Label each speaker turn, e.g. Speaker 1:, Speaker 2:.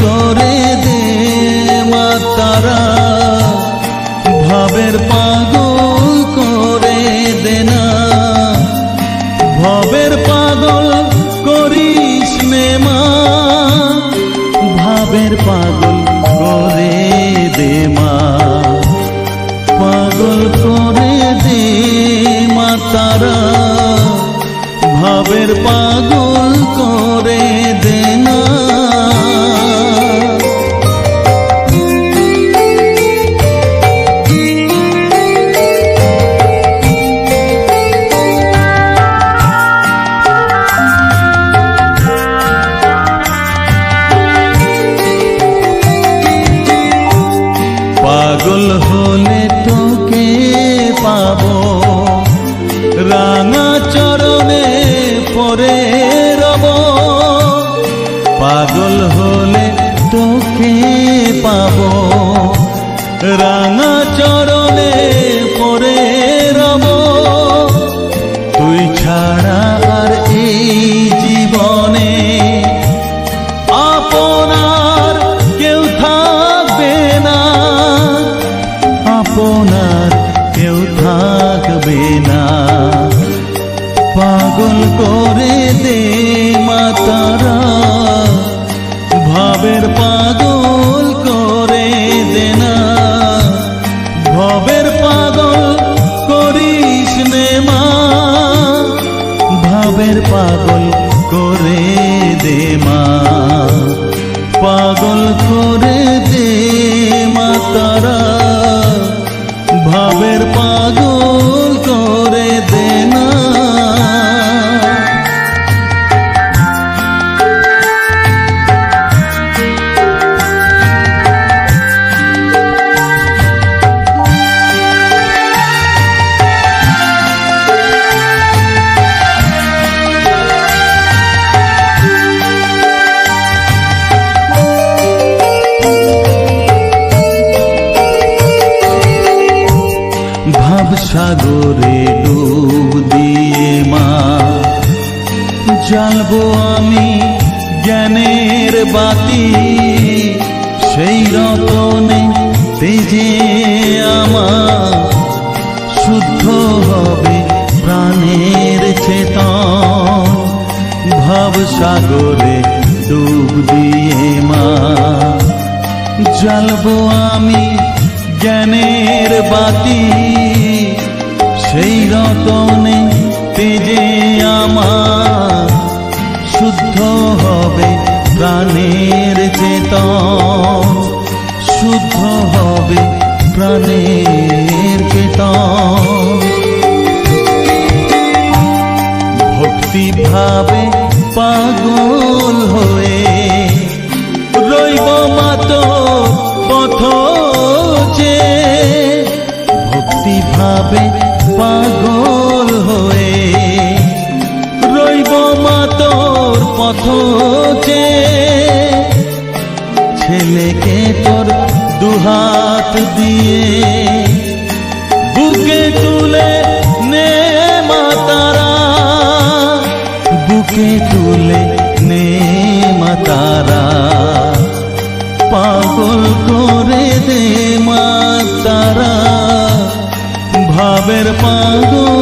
Speaker 1: করে দে মা তারা, ভাবের পাগল করে দে না, ভবের পাগল করিস নে মা, ভাবের পাগল করে দে মা, পাগল করে দে মা তারা, ভাবের পাগল করে দে না। পাগল হলে তোকে পাবো, রাঙা চরণে পরে রব, পাগল হলে তোকে পাবো, রাঙা চরণে পরে রব, তুই ছাড়া আর এই জীবনে আপনার কেউ থাকবে না, আপনার কেউ থাকবে না, পাগল করে দে মা তারা, ভাবের পাগল করে দে না, ভবের পাগল করিস নে মা, ভাবের পাগল করে দে মা, পাগল করে দে মা তারা, ভাবের পাগল করে দে না। সাগরে ডুব দিয়ে মা, জ্বালবো আমি জ্ঞানের বাতি, সেই রতনে তেজে আমার শুদ্ধ হবে প্রাণের চেতন, ভাব সাগরে ডুব দিয়ে মা, জ্বালবো আমি জ্ঞানের বাতি, সেই রতনে তেজে আমার শুদ্ধ হবে প্রাণের চেতন, শুদ্ধ হবে প্রাণের চেতন, ভক্তি ভাবে পাগল হয়ে রইব মাত পথ যে, ভক্তি ভাবে পাগল হয়ে রইব মা তোর পথ যে, ছেলেকে তোর দুহাত দিয়ে বুকে তুলে নে মা তারা, বুকে তুলে নে মা তারা, পাগল করে দে মা তারা, ভাবের পাগল